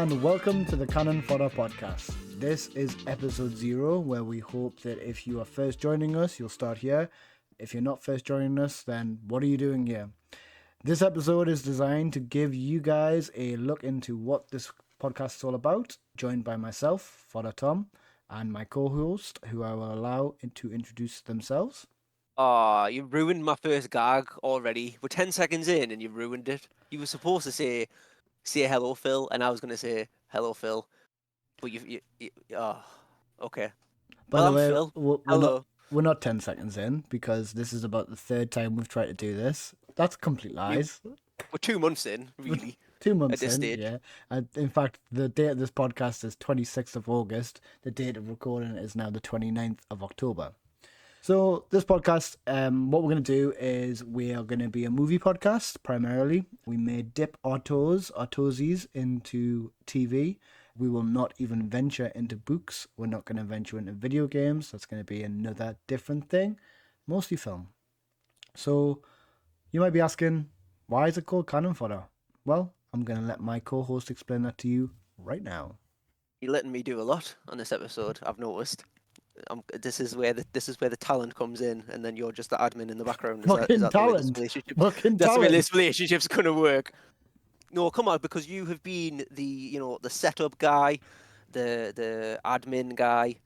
and welcome to the Canon Fodder podcast. This is episode 0, where we hope that if you are first joining us, you'll start here. If you're not first joining us, then what are you doing here? This episode is designed to give you guys a look into what this podcast is all about, joined by myself, Fodder Tom, and my co-host, who I will allow to introduce themselves. You ruined my first gag already. We're 10 seconds in and you ruined it. You were supposed to say hello, Phil, and I was going to say hello, Phil. But okay. By Well, the I'm way, Phil. we're not Hello. we're not 10 seconds in, because this is about the third time we've tried to do this. That's complete lies. We're 2 months in, really. 2 months at this in, stage. yeah. And in fact, the date of this podcast is 26th of August. The date of recording is now the 29th of October. So this podcast, what we're going to do is we are going to be a movie podcast primarily. We may dip our toesies into TV. We will not even venture into books. We're not going to venture into video games. That's going to be another different thing, mostly film. So you might be asking, why is it called Canon Fodder? Well, I'm going to let my co-host explain that to you right now. You're letting me do a lot on this episode, I've noticed. This is where the talent comes in, and then you're just the admin in the background. Is that the way this relationship? That's the way this relationship's going to work. No, come on, because you have been the setup guy, the admin guy.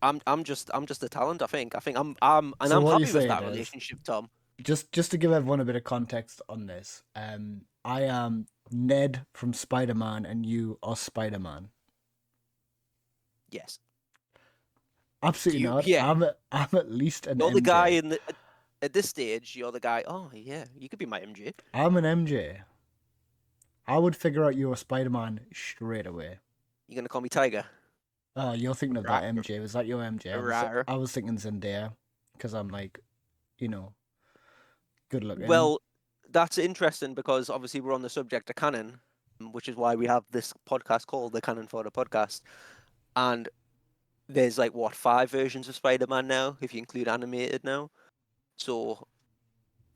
I'm just the talent. I think I'm So I'm what happy you're with saying that is- relationship, Tom. Just to give everyone a bit of context on this, I am Ned from Spider-Man and you are Spider-Man. Yes. Absolutely not. Yeah. I'm at least an You're MJ. the guy at this stage. You're the guy. Oh yeah, you could be my MJ. I'm an MJ. I would figure out you're a Spider-Man straight away. You're gonna call me Tiger. Oh, you're thinking of that Rawr. MJ. Was that your MJ? Rawr. I was thinking Zendaya, because I'm like, good looking. Well, that's interesting because obviously we're on the subject of canon, which is why we have this podcast called the Canon Fodder podcast. And there's 5 versions of Spider-Man now, if you include animated now. So,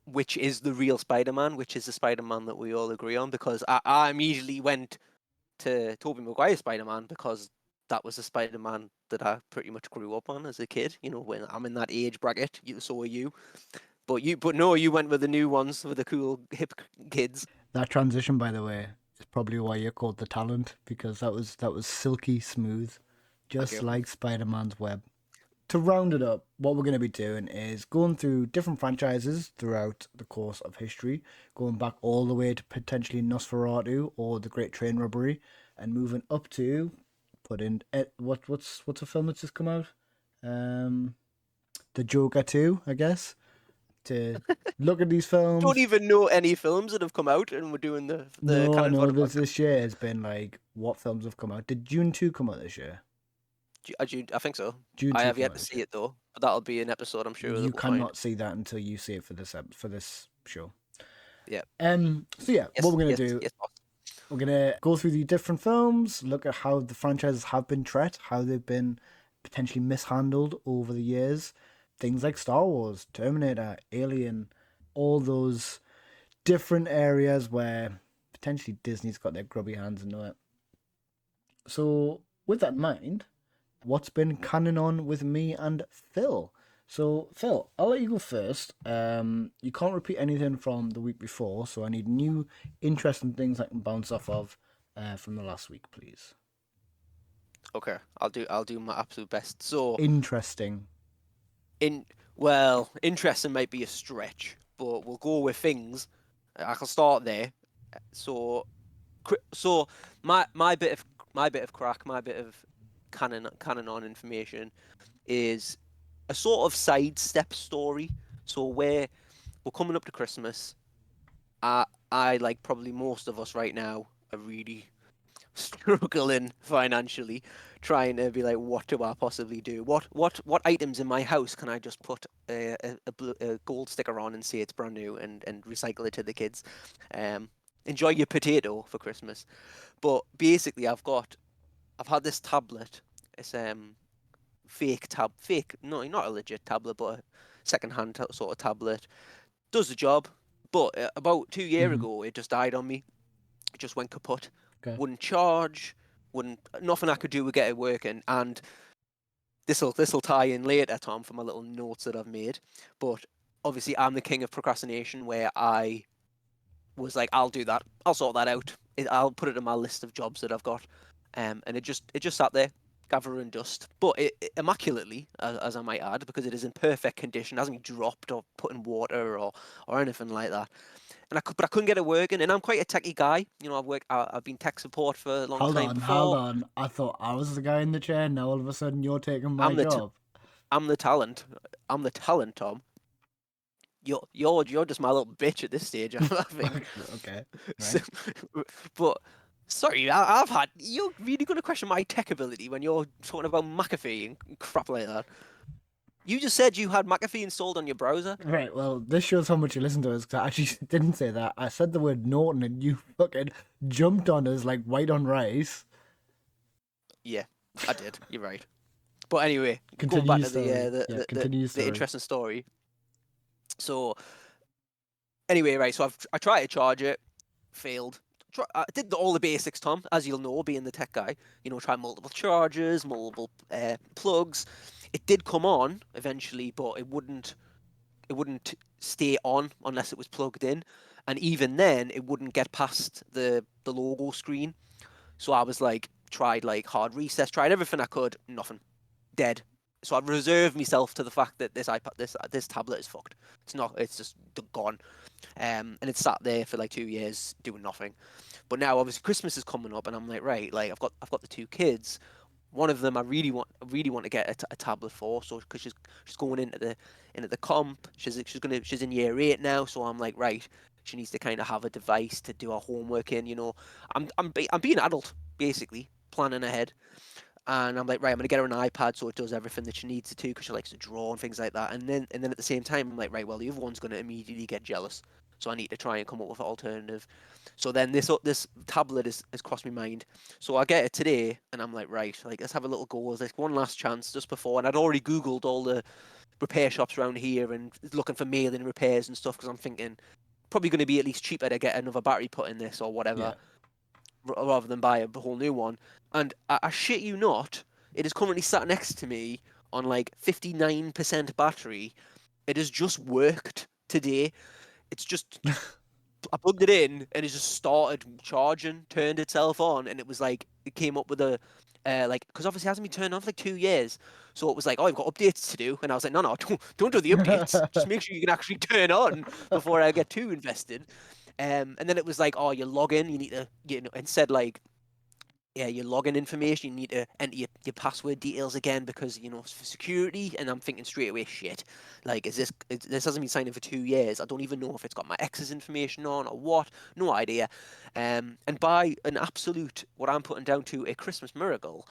which is the real Spider-Man? Which is the Spider-Man that we all agree on? Because I immediately went to Tobey Maguire's Spider-Man because that was the Spider-Man that I pretty much grew up on as a kid. When I'm in that age bracket, so are you. But no, you went with the new ones with the cool hip kids. That transition, by the way, is probably why you're called the talent, because that was silky smooth, just like Spider-Man's web. To round it up, what we're going to be doing is going through different franchises throughout the course of history, going back all the way to potentially Nosferatu or the Great Train Robbery, and moving up to what's a film that's just come out? The Joker 2, I guess. To look at these films. Don't even know any films that have come out, and we're doing the Canon Fodder podcast. This year has been like, what films have come out? Did June 2 come out this year? I think so. June I have yet to see it though, but that'll be an episode, I'm sure. You cannot see that until you see it for this show. Yeah. So yeah, what we're gonna do? We're gonna go through the different films, look at how the franchises have been treated, how they've been potentially mishandled over the years. Things like Star Wars, Terminator, Alien, all those different areas where potentially Disney's got their grubby hands into it. So with that in mind, what's been canon on with me and Phil? So Phil, I'll let you go first. You can't repeat anything from the week before, so I need new, interesting things I can bounce off of from the last week, please. Okay, I'll do my absolute best. So interesting. Interesting might be a stretch, but we'll go with things. I can start there. So my bit of crack, my bit of canon on information is a sort of sidestep story. So where we're coming up to Christmas, I like probably most of us right now are really struggling financially, trying to be like, what do I possibly do? What items in my house can I just put a gold sticker on and say it's brand new and recycle it to the kids? Enjoy your potato for Christmas. But basically, I've had this tablet. It's no, not a legit tablet, but a second-hand sort of tablet. Does the job, but about 2 years ago, it just died on me. It just went kaput. Okay. Wouldn't charge. nothing I could do would get it working. And this'll tie in later, Tom, for my little notes that I've made. But obviously, I'm the king of procrastination, where I was like, I'll do that, I'll sort that out. I'll put it in my list of jobs that I've got, and it just sat there, gathering dust, but it immaculately, as I might add, because it is in perfect condition, hasn't been dropped or put in water or anything like that. But I couldn't get it working, and I'm quite a techie guy. You know, I've been tech support for a long time Hold before. on. I thought I was the guy in the chair. Now all of a sudden you're taking my I'm the job. I'm the talent. I'm the talent, Tom. You're just my little bitch at this stage, I think. Okay, So, right. but sorry, I've had. You're really going to question my tech ability when you're talking about McAfee and crap like that. You just said you had McAfee installed on your browser. Right, well, this shows how much you listen to us, because I actually didn't say that. I said the word Norton, and you fucking jumped on us like white on rice. Yeah, I did. You're right. But anyway, going Continue back your to story. Yeah, continue your the story. interesting story. So anyway, right. So I tried to charge it, failed. I did all the basics, Tom, as you'll know, being the tech guy. You know, try multiple chargers, multiple plugs. It did come on eventually, but it wouldn't stay on unless it was plugged in, and even then, it wouldn't get past the logo screen. So I was like, tried like hard resets, tried everything I could, nothing, dead. So I've reserved myself to the fact that this tablet is fucked. It's not. It's just gone. And it sat there for like 2 years doing nothing. But now obviously Christmas is coming up, and I'm like, right, like I've got the two kids. One of them I really want to get a tablet for, so because she's going into the comp. She's in year 8 now, so I'm like, right, she needs to kind of have a device to do her homework in. You know, I'm being adult basically, planning ahead. And I'm like, right, I'm gonna get her an iPad so it does everything that she needs it to because she likes to draw and things like that. And then at the same time, I'm like, right, well, the other one's gonna immediately get jealous, so I need to try and come up with an alternative. So then this tablet has crossed my mind. So I get it today, and I'm like, right, like let's have a little go. There's like one last chance just before, and I'd already googled all the repair shops around here and looking for mailing repairs and stuff because I'm thinking probably going to be at least cheaper to get another battery put in this or whatever Yeah. rather than buy a whole new one. And I shit you not, it is currently sat next to me on like 59% battery. It has just worked today. It's just I plugged it in and it just started charging, turned itself on, and it was like it came up with a like because obviously it hasn't been turned on for like 2 years, so it was like, oh, you've got updates to do, and I was like, no, don't do the updates, just make sure you can actually turn on before I get too invested. And then it was like, oh, you log in, you need to, you know, instead like yeah, your login information, you need to enter your password details again because, you know, it's for security. And I'm thinking straight away, shit, like, this hasn't been signed in for 2 years. I don't even know if it's got my ex's information on or what. No idea. And by an absolute, what I'm putting down to a Christmas miracle,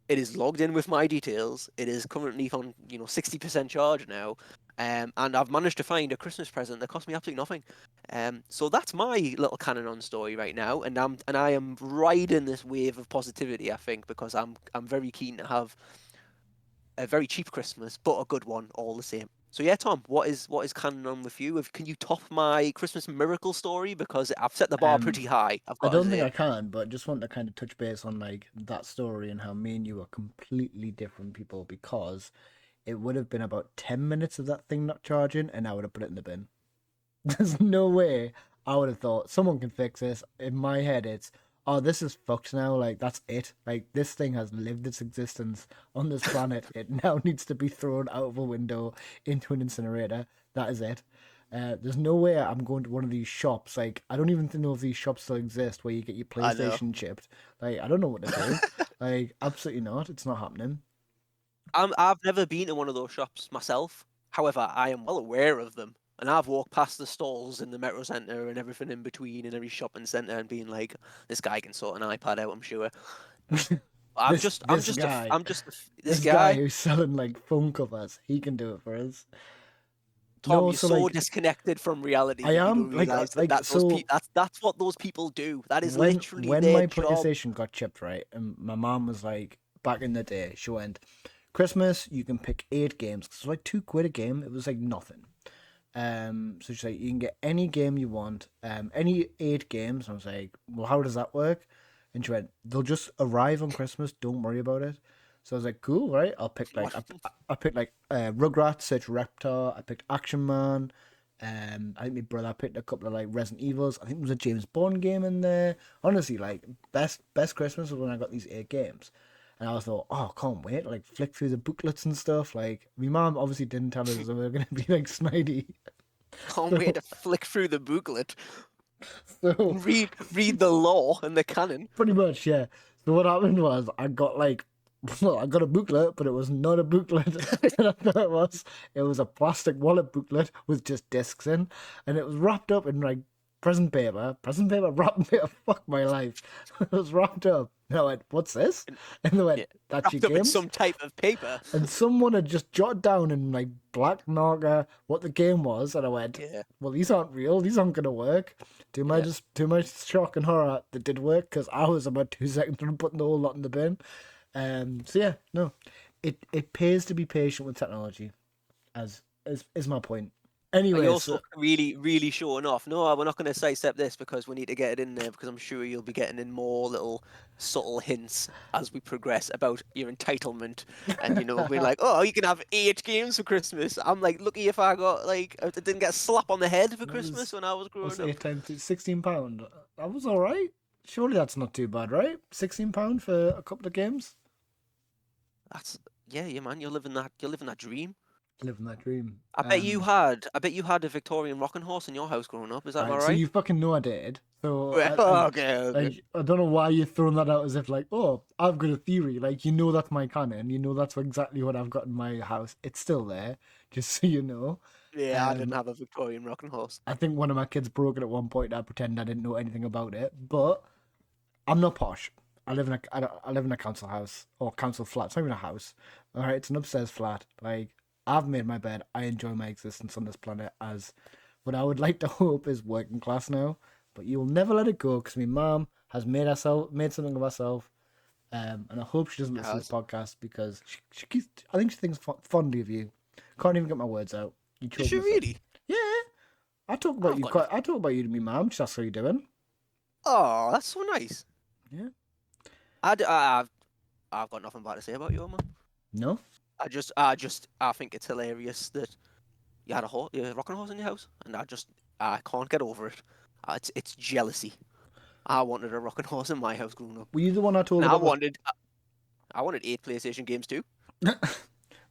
it is logged in with my details. It is currently on, 60% charge now. And I've managed to find a Christmas present that cost me absolutely nothing. So that's my little Canon story right now, and I am riding this wave of positivity. I think because I'm very keen to have a very cheap Christmas, but a good one all the same. So yeah, Tom, what is Canon on with you? Can you top my Christmas miracle story? Because I've set the bar Um, pretty high. I've I got to don't think say. I can, but just want to kind of touch base on like that story and how me and you are completely different people, because it would have been about 10 minutes of that thing not charging, and I would have put it in the bin. There's no way I would have thought someone can fix this. In my head, it's, oh, this is fucked now. Like, that's it. Like, this thing has lived its existence on this planet. It now needs to be thrown out of a window into an incinerator. That is it. There's no way I'm going to one of these shops. Like, I don't even know if these shops still exist where you get your I know. PlayStation chipped. Like, I don't know what to do. Like, absolutely not. It's not happening. I've never been to one of those shops myself. However, I am well aware of them. And I've walked past the stalls in the Metro Centre and everything in between in every shopping centre and being like, this guy can sort an iPad out, I'm sure. This guy, This this guy guy, who's selling like phone covers, he can do it for us. Tom, No, you're so so like disconnected from reality I that you am don't realise that those so that's what those people do. That is when literally when their my job. PlayStation got chipped, right, and my mom was like, back in the day, she went, Christmas you can pick 8 games. It's like £2 a game. It was like nothing. So she's like, you can get any game you want, any 8 games. I was like, well, how does that work? And she went, they'll just arrive on Christmas. Don't worry about it. So I was like, cool, right? I'll pick like What? I picked like Rugrats, Search for Reptar. I picked Action Man. I think my brother picked a couple of like Resident Evils. I think there was a James Bond game in there. Honestly, like best Christmas was when I got these 8 games. And I was thought, oh, can't wait. Like flick through the booklets and stuff. Like my mom obviously didn't tell us that we were gonna be like snidey. Can't wait to flick through the booklet. So Read the law and the canon. pretty much, yeah. So what happened was I got like, well, I got a booklet, but it was not a booklet. And I thought it was. It was a plastic wallet booklet with just discs in, and it was wrapped up in like present paper. Present paper, wrapped paper. Fuck my life. It was wrapped up. And I went, "What's this?" And they went, Yeah. "That's your Wrapped up in games." some type of paper. And someone had just jotted down in like black marker what the game was, and I went, Yeah. "Well, these aren't real. These aren't gonna work." To my shock and horror, that did work because I was about 2 seconds from putting the whole lot in the bin. So yeah, no, it pays to be patient with technology, as is my point. Anyway, Are you also really, really showing off? No, we're not going to sidestep this because we need to get it in there because I'm sure you'll be getting in more little subtle hints as we progress about your entitlement and, being like, oh, you can have 8 games for Christmas. I'm like, lucky if I didn't get a slap on the head for Christmas when I was growing what's up. 8 times £16? That was all right. Surely that's not too bad, right? £16 for a couple of games. Yeah, man. You're living that dream. Living that dream. I bet you had a Victorian rocking horse in your house growing up. Is that all right? So you fucking know I did. So okay. Like, I don't know why you're throwing that out as if like, oh, I've got a theory. Like, that's my canon. That's exactly what I've got in my house. It's still there, just so you know. Yeah, I didn't have a Victorian rocking horse. I think one of my kids broke it at one point. I pretend I didn't know anything about it, but I'm not posh. I live in a council house or council flat. It's not even a house. All right, it's an upstairs flat. Like, I've made my bed. I enjoy my existence on this planet as what I would like to hope is working class now. But you will never let it go because my mom has made something of herself. And I hope she doesn't listen to this podcast because she keeps. I think she thinks fondly of you. Can't even get my words out. Is she really? Yeah. I talk about you I talk about you to my mom. She asks how you're doing. Oh, that's so nice. Yeah. I've got nothing bad to say about your mum. No. I think it's hilarious that you had a rocking horse in your house, and I can't get over it. It's jealousy. I wanted a rocking horse in my house growing up. Were you the one I told? I wanted 8 PlayStation games too.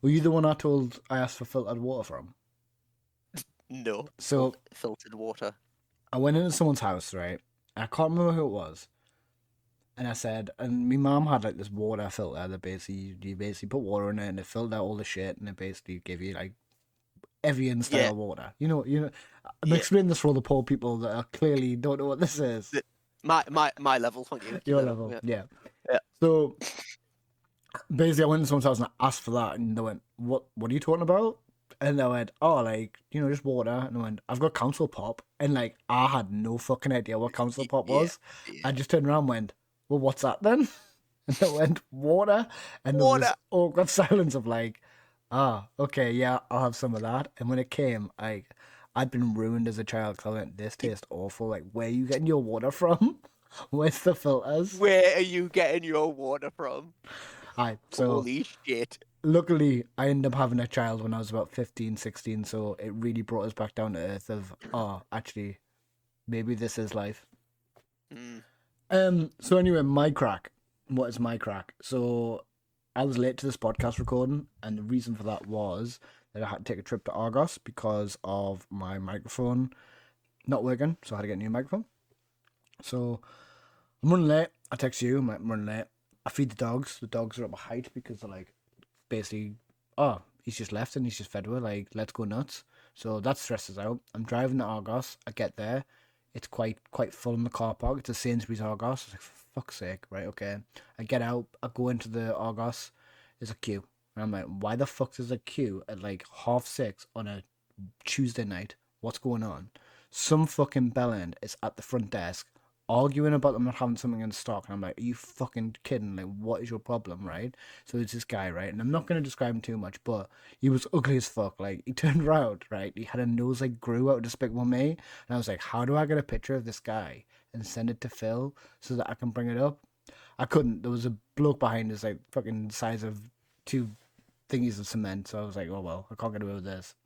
Were you the one I asked for filtered water from? No. So filtered water. I went into someone's house, right? I can't remember who it was. And I said, and my mom had like this water filter that you basically put water in it and it filled out all the shit and it basically gave you like Evian style water. I'm explaining this for all the poor people that are clearly don't know what this is. My level, thank you. Your level, yeah. So basically, I went to someone's house and I asked for that, and they went, "What are you talking about?" And I went, "Oh, like just water." And I went, "I've got Council Pop," and like I had no fucking idea what Council Pop was. Yeah. I just turned around and went, "Well, what's that then?" And I went, "Water," and there was this awkward silence of like, okay, yeah, I'll have some of that. And when it came, I'd been ruined as a child because I went, "This tastes awful. Like, where are you getting your water from? Where's the filters? Where are you getting your water from?" Holy shit. Luckily, I ended up having a child when I was about 15, 16, so it really brought us back down to earth of, actually, maybe this is life. So anyway, my crack. What is my crack? So I was late to this podcast recording, and the reason for that was that I had to take a trip to Argos because of my microphone not working, so I had to get a new microphone. So I'm running late. I text you, I'm running late. I feed the dogs. The dogs are at my height because they're like, basically, he's just left and he's just fed with, like, let's go nuts. So that stresses out. I'm driving to Argos. I get there. It's quite full in the car park. It's a Sainsbury's Argos. I was like, for fuck's sake, right, okay. I get out. I go into the Argos. There's a queue. And I'm like, why the fuck is a queue at like 6:30 on a Tuesday night? What's going on? Some fucking bellend is at the front desk arguing about them not having something in stock, and I'm like, are you fucking kidding? Like, what is your problem, right? So it's this guy, right? And I'm not going to describe him too much, but he was ugly as fuck. Like, he turned around, right? He had a nose like grew out of Despicable Me, and I was like, how do I get a picture of this guy and send it to Phil so that I can bring it up? I couldn't. There was a bloke behind us, like fucking size of 2 thingies of cement. So I was like, oh well, I can't get away with this.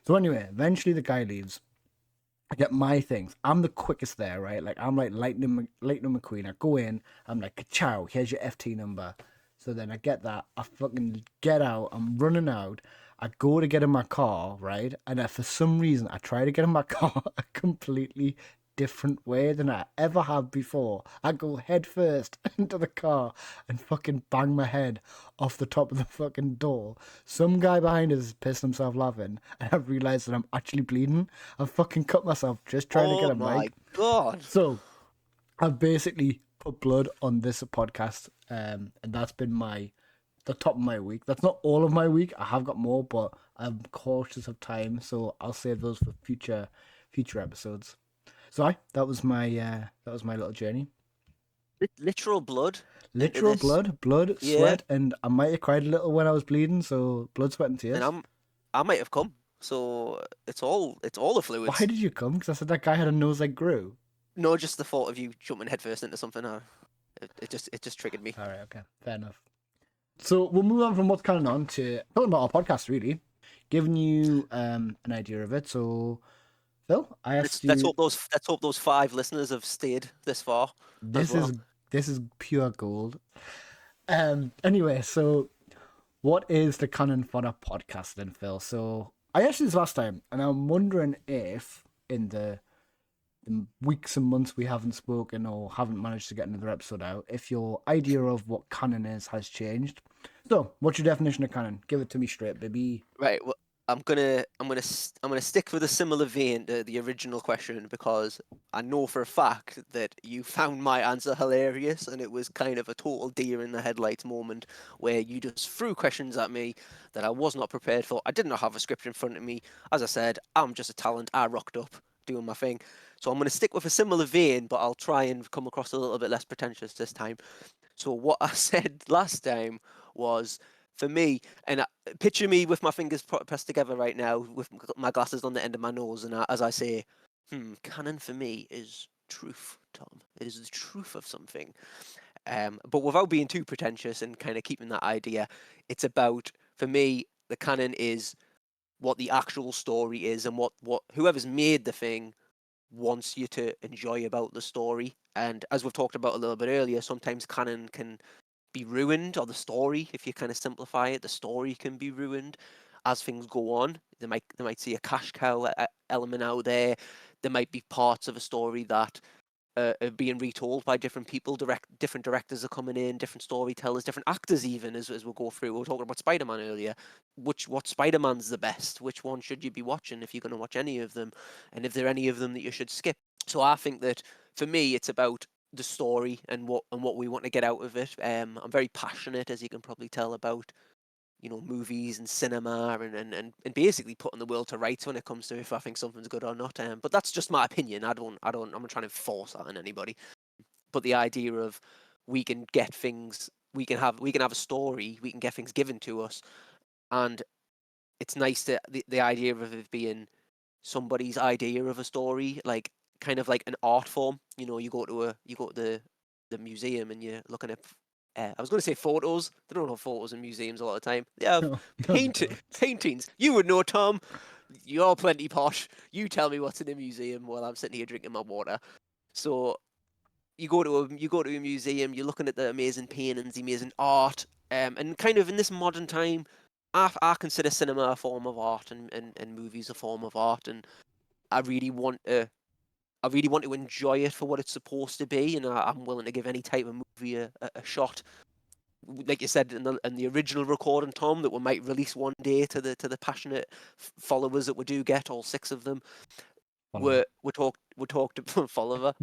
So anyway, eventually the guy leaves. I get my things. I'm the quickest there, right? Like I'm like Lightning McQueen. I go in. I'm like, ciao. Here's your FT number. So then I get that. I fucking get out. I'm running out. I go to get in my car, right? And for some reason, I try to get in my car a completely different way than I ever have before. I go head first into the car and fucking bang my head off the top of the fucking door. Some guy behind us is pissed himself laughing, and I've realised that I'm actually bleeding. I've fucking cut myself just trying to get Oh a my mic. god. So I've basically put blood on this podcast, and that's been the top of my week. That's not all of my week. I have got more, but I'm cautious of time, so I'll save those for future episodes. So that was my little journey. Literal blood into Literal this. blood, Yeah. sweat, and I might have cried a little when I was bleeding. So blood, sweat, and And tears. I might have come. So it's all the Why fluids. did you come? Because I said that guy had a nose like Gru. No, just the thought of you jumping headfirst into something. It just triggered me. All right, okay, fair enough. So we'll move on from what's kind of on to talking about our podcast, really, giving you an idea of it. So, Phil, I asked Let's you. hope those 5 listeners have stayed this far as This well. is pure gold. Anyway, so what is the Canon Fodder podcast then, Phil? So I asked you this last time, and I'm wondering if in the weeks and months we haven't spoken or haven't managed to get another episode out, if your idea of what canon is has changed. So, what's your definition of canon? Give it to me straight, baby. Right. Well, I'm gonna stick with a similar vein to the original question because I know for a fact that you found my answer hilarious and it was kind of a total deer in the headlights moment where you just threw questions at me that I was not prepared for. I did not have a script in front of me. As I said, I'm just a talent. I rocked up doing my thing. So I'm gonna stick with a similar vein, but I'll try and come across a little bit less pretentious this time. So what I said last time was, for me, and picture me with my fingers pressed together right now, with my glasses on the end of my nose, and as I say, canon for me is truth, Tom. It is the truth of something. But without being too pretentious and kind of keeping that idea, it's about, for me, the canon is what the actual story is and what whoever's made the thing wants you to enjoy about the story. And as we've talked about a little bit earlier, sometimes canon can be ruined, or the story, if you kind of simplify it, the story can be ruined as things go on. They might see a cash cow element out there. There might be parts of a story that are being retold by different people. Different directors are coming in, different storytellers, different actors. Even as we'll go through, we were talking about Spider-Man earlier. What Spider-Man's the best? Which one should you be watching if you're going to watch any of them? And if there are any of them that you should skip? So I think that for me, it's about the story and what we want to get out of it. I'm very passionate, as you can probably tell, about movies and cinema and basically putting the world to rights when it comes to if I think something's good or not. But that's just my opinion. I'm not trying to force that on anybody. But the idea of we can get things, we can have a story, we can get things given to us, and it's nice to the idea of it being somebody's idea of a story, like kind of like an art form. You go to the museum and you're looking at. I was going to say photos. They don't have photos in museums a lot of the time. They have No, they don't. paintings. You would know, Tom. You're plenty posh. You tell me what's in a museum while I'm sitting here drinking my water. So you go to a museum. You're looking at the amazing paintings, the amazing art, and kind of in this modern time, I consider cinema a form of art and movies a form of art, and I really want to enjoy it for what it's supposed to be, and I'm willing to give any type of movie a shot. Like you said in the original recording, Tom, that we might release one day to the passionate followers that we do get, all 6 of them. We talked follower.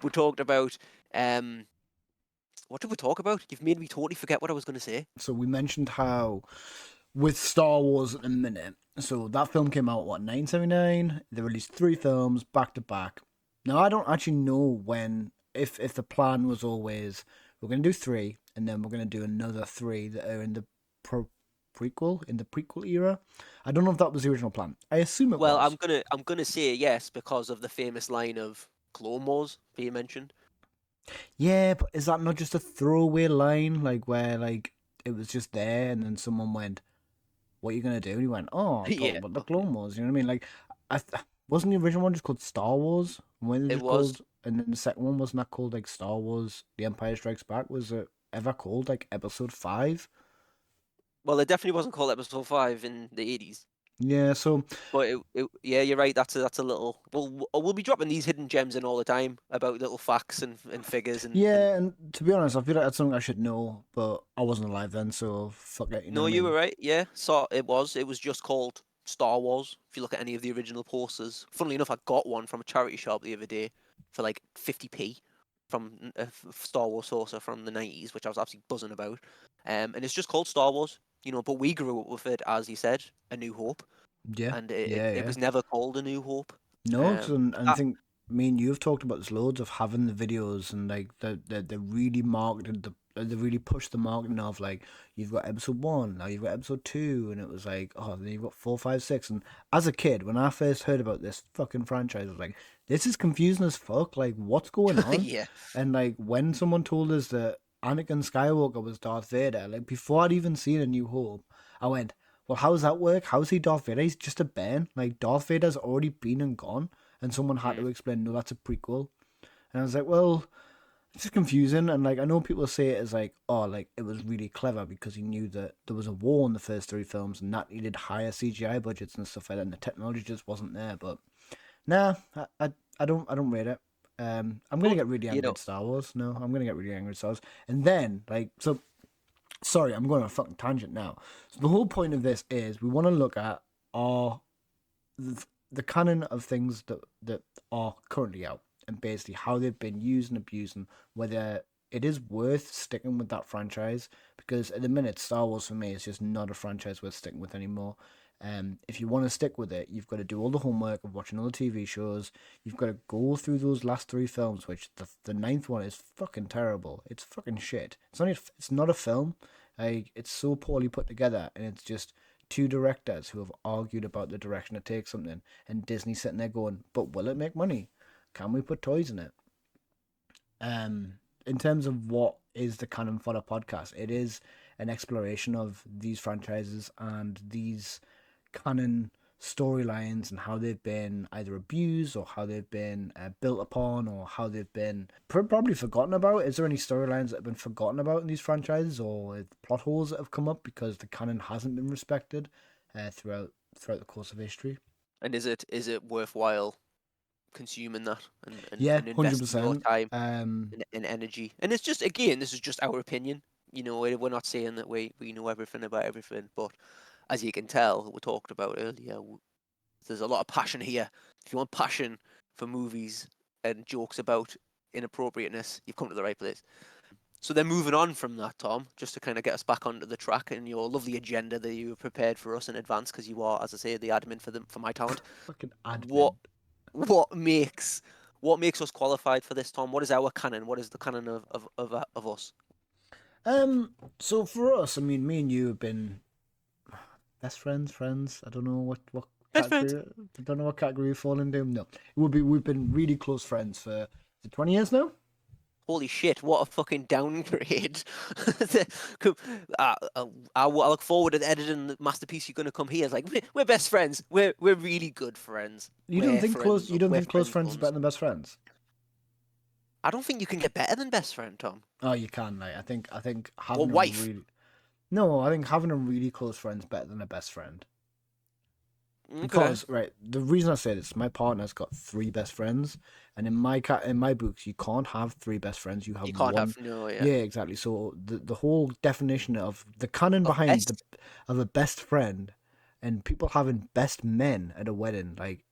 We talked about what did we talk about? You've made me totally forget what I was going to say. So we mentioned how with Star Wars at the minute. So that film came out what 1979. They released 3 films back to back. Now I don't actually know when if the plan was always we're going to do 3 and then we're going to do another 3 that are in the prequel era. I don't know if that was the original plan. I assume it Well, was. I'm gonna say yes because of the famous line of Clone Wars being mentioned. Yeah, but is that not just a throwaway line, like where like it was just there, and then someone went, "What are you gonna do?" And he went, "Oh, talk Yeah, about the Clone Wars." You know what I mean? Like, wasn't the original one just called Star Wars? When it it just was. called, and then the second one wasn't that called like Star Wars: The Empire Strikes Back? Was it ever called like Episode 5? Well, it definitely wasn't called Episode 5 in the 80s. Yeah, so But yeah, you're right. That's a little. We'll be dropping these hidden gems in all the time about little facts and figures and. yeah, and to be honest, I feel like that's something I should know, but I wasn't alive then, so fuck it. You know No, what I you were mean? right. Yeah, so it was. It was just called Star Wars. If you look at any of the original posters, funnily enough, I got one from a charity shop the other day for like 50p from a Star Wars saucer from the 90s, which I was absolutely buzzing about. And it's just called Star Wars. But we grew up with it, as you said, A New Hope, Yeah, and it, it, yeah, it yeah. was never called A New Hope. No, cause, and I That, think me and you have talked about this loads of having the videos and like they really marketed they really pushed the marketing of like you've got episode 1, now you've got episode 2, and it was like oh then you've got 4, 5, 6. And as a kid, when I first heard about this fucking franchise, I was like, this is confusing as fuck. Like what's going on? yeah, And like when someone told us that Anakin Skywalker was Darth Vader, like before I'd even seen A New Hope, I went, well, how does that work? How's he Darth Vader? He's just a Ben. Like, Darth Vader's already been and gone. And someone had mm, to explain, no, that's a prequel. And I was like, well, it's just confusing. And, like, I know people say it as, like, oh, like, it was really clever because he knew that there was a war in the first 3 films and that needed higher CGI budgets and stuff like that. And the technology just wasn't there. But, nah, I don't rate it. I'm going to but get really you angry know, at Star Wars. No, I'm going to get really angry at Star Wars. And then, like, so sorry, I'm going on a fucking tangent now. So the whole point of this is we want to look at our the canon of things that are currently out and basically how they've been used and abused and whether it is worth sticking with that franchise because at the minute Star Wars for me is just not a franchise worth sticking with anymore. If you want to stick with it, you've got to do all the homework of watching all the TV shows. You've got to go through those last 3 films, which the ninth one is fucking terrible. It's fucking shit. It's not a film. Like it's so poorly put together, and it's just two directors who have argued about the direction to take something, and Disney sitting there going, "But will it make money? Can we put toys in it?" In terms of what is the Canon Fodder podcast, it is an exploration of these franchises and these canon storylines and how they've been either abused or how they've been built upon or how they've been probably forgotten about. Is there any storylines that have been forgotten about in these franchises or plot holes that have come up because the canon hasn't been respected throughout the course of history? and is it worthwhile consuming that and, and, Yeah, and hundred investing your percent. time and energy? And it's just, again, this is just our opinion. We're not saying that we know everything about everything, but as you can tell, we talked about earlier, there's a lot of passion here. If you want passion for movies and jokes about inappropriateness, you've come to the right place. So then moving on from that, Tom, just to kind of get us back onto the track and your lovely agenda that you prepared for us in advance, because you are, as I say, the admin for my talent. Fucking What admin. what makes what makes us qualified for this, Tom? What is our canon? What is the canon of us? So for us, I mean, me and you have been best friends. I don't know what Best friends. category. I don't know what category we fall into. No, it would be we've been really close friends for 20 years now. Holy shit! What a fucking downgrade. I look forward to editing the masterpiece you're gonna come here. It's like we're best friends. We're really good friends. You don't We're think close? friends. You don't We're think close friends friends is better zones. than best friends? I don't think you can get better than best friend, Tom. Oh, you can. Like I think Or having a wife. really no, I think having a really close friend is better than a best friend. Okay. Because right, the reason I say this, my partner's got 3 best friends, and in my books, you can't have 3 best friends. You You have can't one. have no, yeah. Yeah, exactly. So the whole definition of the canon Of behind best. of a best friend, and people having best men at a wedding, like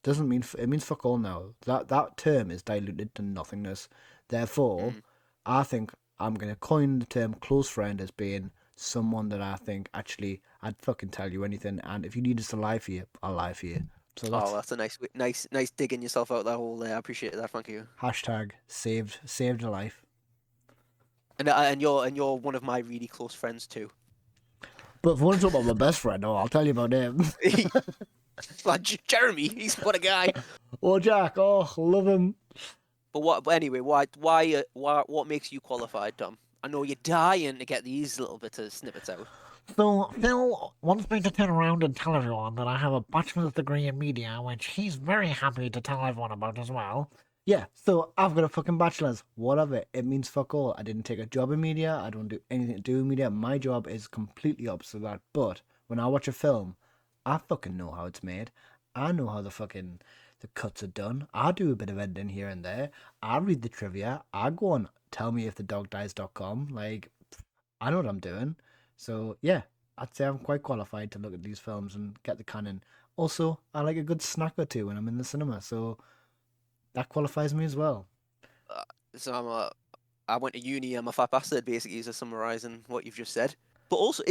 doesn't mean it means fuck all now. That term is diluted to nothingness. Therefore, Mm. I think I'm gonna coin the term close friend as being someone that I think actually I'd fucking tell you anything, and if you need us to lie for you, I'll lie for you. So Oh, that's that's a nice digging yourself out that hole there. I appreciate that. Thank you. hashtag saved a life. And you're one of my really close friends too. But if you want to talk about my best friend, oh, I'll tell you about him. Like Jeremy, he's what a guy. Oh, Jack, oh, love him. But anyway, what makes you qualified, Tom? I know you're dying to get these little bits of snippets out. So, Phil wants me to turn around and tell everyone that I have a bachelor's degree in media, which he's very happy to tell everyone about as well. Yeah, so I've got a fucking bachelor's. What of it? It means fuck all. I didn't take a job in media. I don't do anything to do with media. My job is completely opposite of that. But when I watch a film, I fucking know how it's made. I know how the cuts are done. I do a bit of editing here and there. I read the trivia. I go on tellmeifthedogdies.com. Like, I know what I'm doing. So yeah, I'd say I'm quite qualified to look at these films and get the canon. Also, I like a good snack or two when I'm in the cinema, so that qualifies me as well. So I went to uni. I'm a fat bastard, basically, is summarising what you've just said. But also,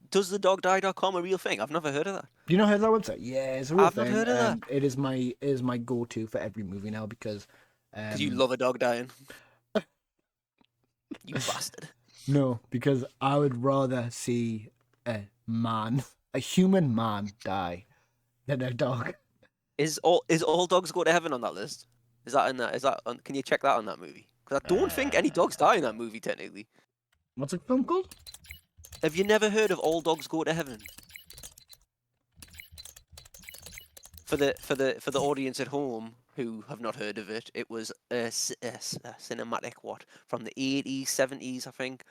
does the dogdie.com a real thing? I've never heard of that. Do you not heard that website? Yeah, it's a real I've thing. not heard of that. It is my go-to for every movie now because you love a dog dying. You bastard. No, because I would rather see a human man die than a dog. Is all dogs go to heaven on that list? Is that in that? Can you check that on that movie? Because I don't think any dogs die in that movie technically. What's the film called? Have you never heard of All Dogs Go to Heaven? For the audience at home who have not heard of it, it was a cinematic from the 80s, 70s, I think,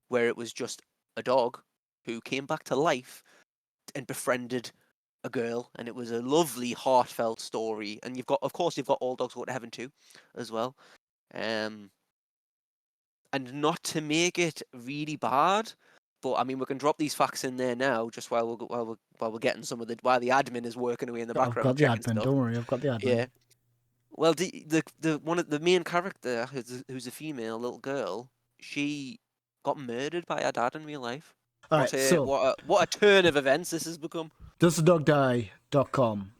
where it was just a dog who came back to life and befriended a girl, and it was a lovely, heartfelt story. And you've got All Dogs Go to Heaven too, as well. And not to make it really bad, but I mean we can drop these facts in there now, just while we're getting while the admin is working away in the background. I've got the admin. Don't worry, I've got the admin. Yeah. Well, the main character, who's a female little girl, she got murdered by her dad in real life. All right, so what a turn of events this has become. DoesTheDogDie.com.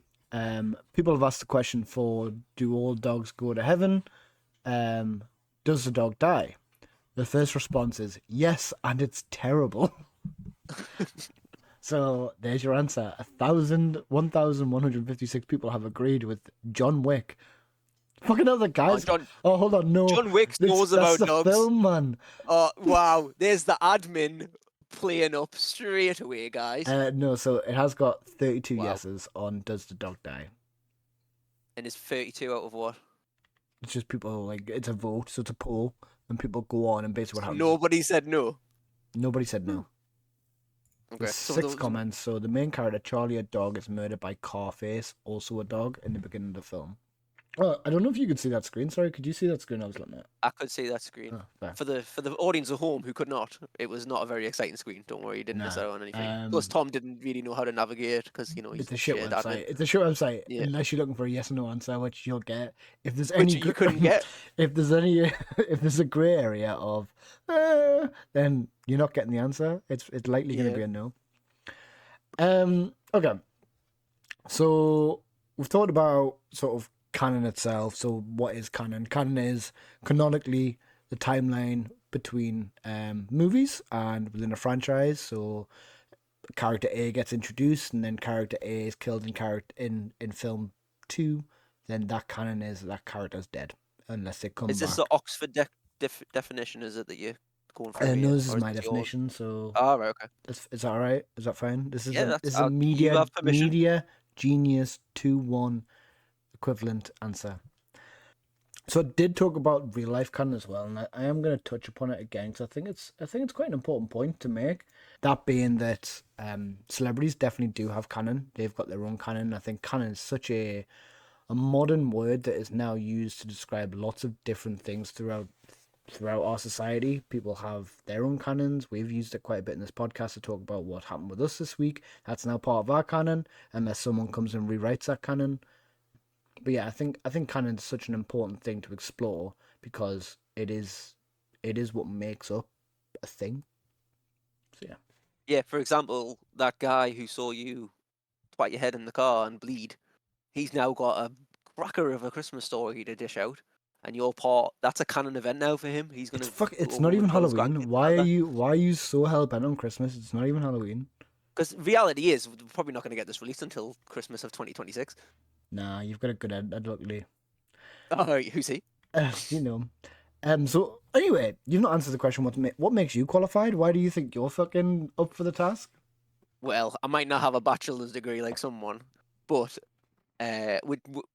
People have asked the question for do all dogs go to heaven? Does the dog die? The first response is yes, and it's terrible. So there's your answer. 1,156 people have agreed with John Wick. Fucking other guys. Oh, hold on, no. John Wick knows about dogs. Film, man. Oh wow, there's the admin playing up straight away, guys. No, so it has got 32 yeses on Does the Dog Die? And it's 32 out of what? It's just people, like, it's a vote, so it's a poll, and people go on and basically what happens. Nobody said no. Nobody said no. Okay. There's 6 comments. So the main character, Charlie, a dog, is murdered by Carface, also a dog, in the beginning of the film. Oh, I don't know if you could see that screen. Sorry, could you see that screen I was looking at? I could see that screen. Oh, for the audience at home who could not, it was not a very exciting screen. Don't worry, you didn't miss out on anything. Plus, Tom didn't really know how to navigate because he's it's a shit website. It's a shit website. Yeah. Unless you're looking for a yes or no answer, which you'll get. If there's any, you couldn't get. If there's a grey area of, then you're not getting the answer. It's likely going to be a no. Okay. So we've talked about sort of canon itself. So what is canon? Canon is canonically the timeline between movies and within a franchise. So character A gets introduced, and then character A is killed in film 2. Then that canon is that character's dead unless they come back. Is this the Oxford definition? Is it that you're going for? No, this is my definition. So right, okay. Is that all right? Is that fine? This is a media genius 2-1 equivalent answer. So I did talk about real life canon as well, and I am going to touch upon it again because I think it's quite an important point to make. That being that celebrities definitely do have canon. They've got their own canon. I think canon is such a modern word that is now used to describe lots of different things throughout our society. People have their own canons. We've used it quite a bit in this podcast to talk about what happened with us this week. That's now part of our canon, unless someone comes and rewrites that canon. But yeah, I think canon is such an important thing to explore because it is what makes up a thing. So yeah. Yeah, for example, that guy who saw you twat your head in the car and bleed, he's now got a cracker of a Christmas story to dish out. And you're part. That's a canon event now for him. He's gonna. It's not even Halloween. Why are you so hell bent on Christmas? It's not even Halloween. Because reality is, we're probably not going to get this released until Christmas of 2026. Nah, you've got a good head, luckily. Oh, who's he? You know. So anyway, you've not answered the question. What makes you qualified? Why do you think you're fucking up for the task? Well, I might not have a bachelor's degree like someone, but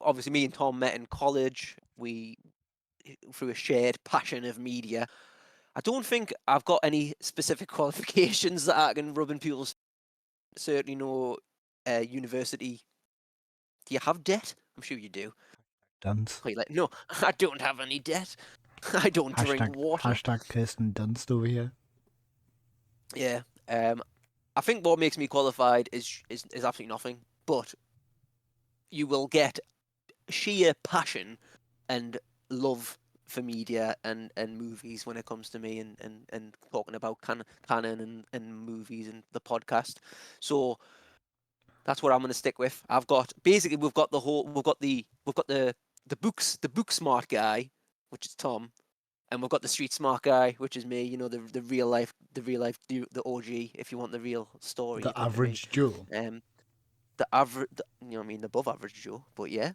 obviously me and Tom met in college. We through a shared passion of media. I don't think I've got any specific qualifications that I can rub in people's. Certainly no university. Do you have debt? I'm sure you do. Dunce. You're like, no, I don't have any debt. I don't drink water. Hashtag Kirsten Dunst over here. Yeah. I think what makes me qualified is absolutely nothing. But you will get sheer passion and love for media and movies when it comes to me and talking about canon and movies and the podcast. So that's what I'm going to stick with. We've got the book smart guy, which is Tom, and we've got the street smart guy, which is me. You know, the real life, the OG. If you want the real story, The average Joe. The average, above average Joe. But yeah.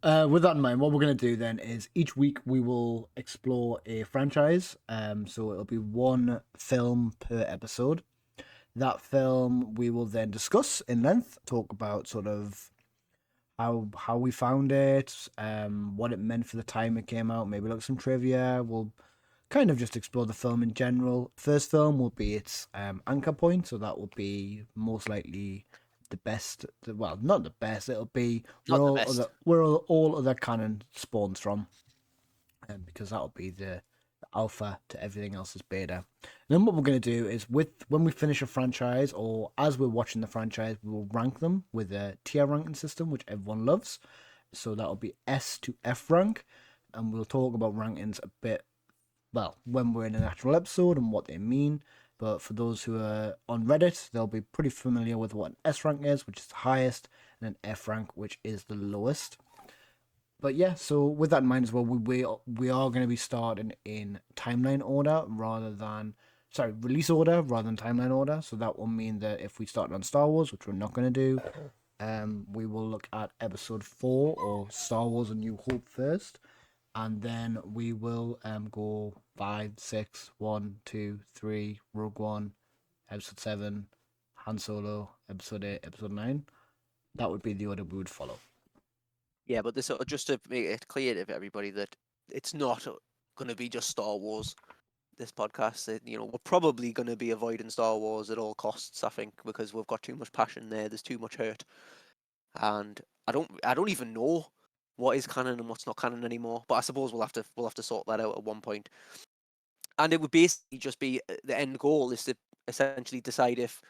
With that in mind, what we're going to do then is each week we will explore a franchise. So it'll be one film per episode. That film we will then discuss in length, talk about sort of how we found it, what it meant for the time it came out, maybe look at some trivia. We'll kind of just explore the film in general. First film will be its anchor point, so that will be most likely the best. Well, not the best. It'll be where all other canon spawns from, because that'll be the alpha to everything else is beta. And then what we're going to do is when we finish a franchise or as we're watching the franchise, we will rank them with a tier ranking system, which everyone loves. So that'll be S to F rank, and we'll talk about rankings a bit, well, when we're in an actual episode and what they mean. But for those who are on Reddit, they'll be pretty familiar with what an S rank is, which is the highest, and an F rank, which is the lowest. But yeah, so with that in mind as well, we are going to be starting in timeline order release order rather than timeline order. So that will mean that if we start on Star Wars, which we're not going to do, we will look at Episode 4 or Star Wars: A New Hope first, and then we will go 5, 6, 1, 2, 3, Rogue One, Episode 7, Han Solo, Episode 8, Episode 9. That would be the order we would follow. Yeah, but this just to make it clear to everybody that it's not going to be just Star Wars. This podcast, we're probably going to be avoiding Star Wars at all costs. I think because we've got too much passion there. There's too much hurt, and I don't even know what is canon and what's not canon anymore. But I suppose we'll have to sort that out at one point. And it would basically just be the end goal is to essentially decide if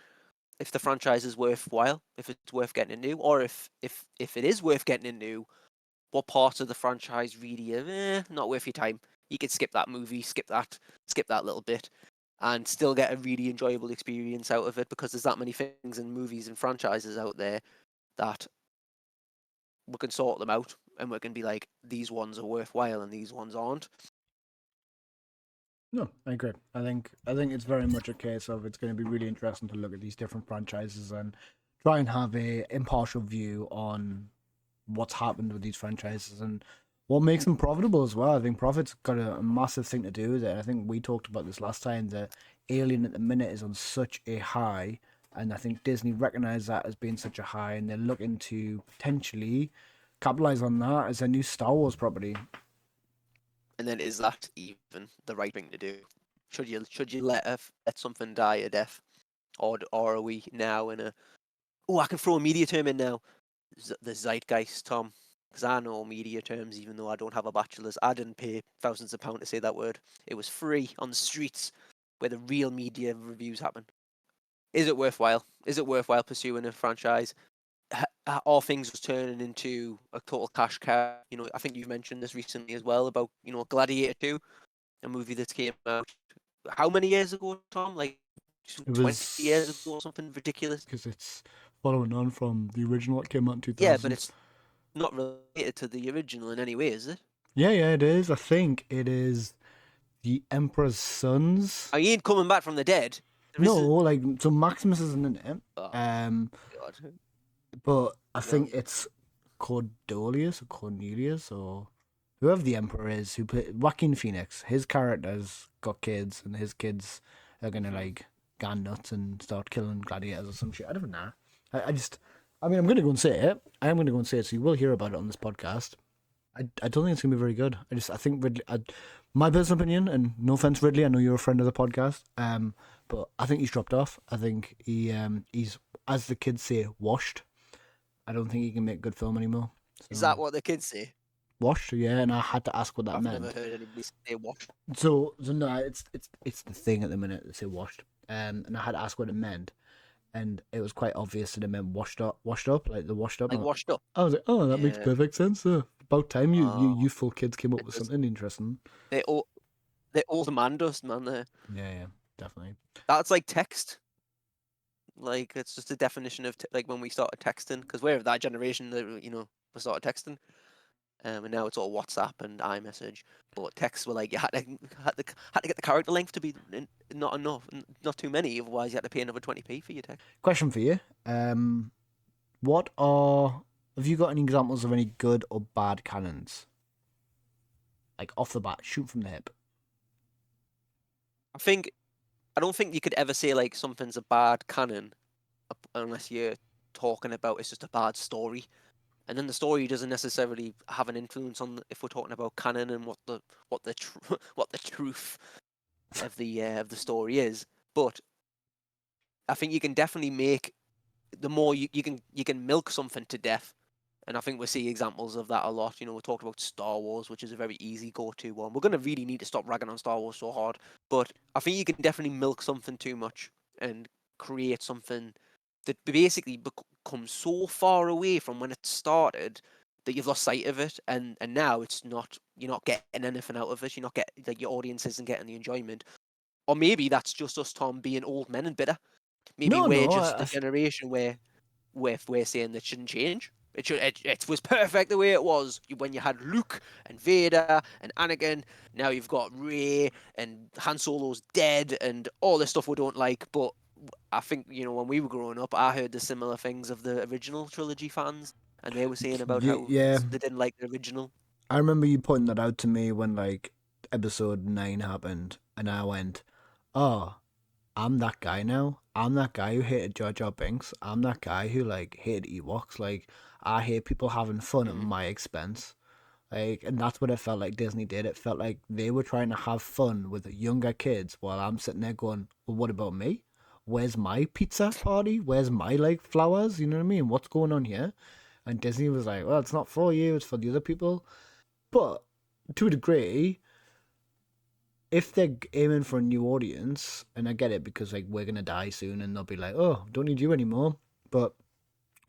the franchise is worthwhile, if it's worth getting into, or if it is worth getting into, what parts of the franchise really are not worth your time. You could skip that movie, skip that little bit, and still get a really enjoyable experience out of it because there's that many things in movies and franchises out there that we can sort them out and we can be like, these ones are worthwhile and these ones aren't. No, I agree. I think it's very much a case of it's going to be really interesting to look at these different franchises and try and have a impartial view on what's happened with these franchises and what makes them profitable as well. I think profit's got a massive thing to do with it. I think we talked about this last time that Alien at the minute is on such a high, and I think Disney recognized that as being such a high, and they're looking to potentially capitalize on that as a new Star Wars property. And then is that even the right thing to do? Should you let something die a death, or are we now in a? Oh, I can throw a media term in now. The zeitgeist, Tom, because I know media terms, even though I don't have a bachelor's. I didn't pay thousands of pounds to say that word. It was free on the streets where the real media reviews happen. Is it worthwhile? Is it worthwhile pursuing a franchise? All things was turning into a total cash cow. I think you've mentioned this recently as well about Gladiator 2, a movie that came out how many years ago, Tom? Like 20 years ago or something ridiculous. Because it's following on from the original that came out in 2000. Yeah, but it's not related to the original in any way, is it? Yeah, it is. I think it is the Emperor's Sons. He ain't coming back from the dead. So Maximus isn't in it. Oh, God. But I think it's Cordolius or Cornelius or whoever the Emperor is, who played Joaquin Phoenix, his character's got kids, and his kids are gonna like go nuts and start killing gladiators or some shit. I don't know. I mean, I'm gonna go and say it. I am gonna go and say it, so you will hear about it on this podcast. I don't think it's gonna be very good. I think Ridley. My personal opinion, and no offense, Ridley. I know you're a friend of the podcast. But I think he's dropped off. I think he's, as the kids say, washed. I don't think he can make good film anymore. So. Is that what the kids say? Washed, yeah, and I had to ask what that meant. I've never heard anybody say washed. So no, it's the thing at the minute. They say washed, and I had to ask what it meant, and it was quite obvious that it meant washed up, like the washed up. Like washed up. I was like, oh, that makes perfect sense. About time you youthful kids came up with something interesting. They're old man dust, man. There. Yeah, definitely. That's like text. Like it's just a definition of like when we started texting, because we're of that generation that we started texting. And now it's all WhatsApp and iMessage. But texts were like you had to get the character length to be not enough, not too many. Otherwise, you had to pay another 20p for your text. Question for you: have you got any examples of any good or bad canons? Like off the bat, shoot from the hip. I don't think you could ever say like something's a bad canon unless you're talking about it's just a bad story. And then the story doesn't necessarily have an influence on if we're talking about canon and what the truth of the story is. But I think you can definitely make the more you can milk something to death, and I think we see examples of that a lot. We talked about Star Wars, which is a very easy go-to one. We're gonna really need to stop ragging on Star Wars so hard, but I think you can definitely milk something too much and create something that basically becomes so far away from when it started that you've lost sight of it, and now it's not, you're not getting anything out of it. You're not getting, like, your audience isn't getting the enjoyment. Or maybe that's just us, Tom, being old men and bitter. Maybe we're just the generation where we're saying that shouldn't change. It was perfect the way it was when you had Luke and Vader and Anakin. Now you've got Rey and Han Solo's dead and all this stuff we don't like, but I think, when we were growing up, I heard the similar things of the original trilogy fans, and they were saying about how they didn't like the original. I remember you pointing that out to me when, like, episode 9 happened, and I went, oh, I'm that guy now. I'm that guy who hated Jar Jar Binks. I'm that guy who, like, hated Ewoks. Like, I hate people having fun at my expense. Like, and that's what it felt like Disney did. It felt like they were trying to have fun with younger kids while I'm sitting there going, well, what about me? Where's my pizza party? Where's my, like, flowers? You know what I mean? What's going on here? And Disney was like, well, it's not for you, it's for the other people. But to a degree, if they're aiming for a new audience, and I get it because, like, we're going to die soon and they'll be like, oh, don't need you anymore. But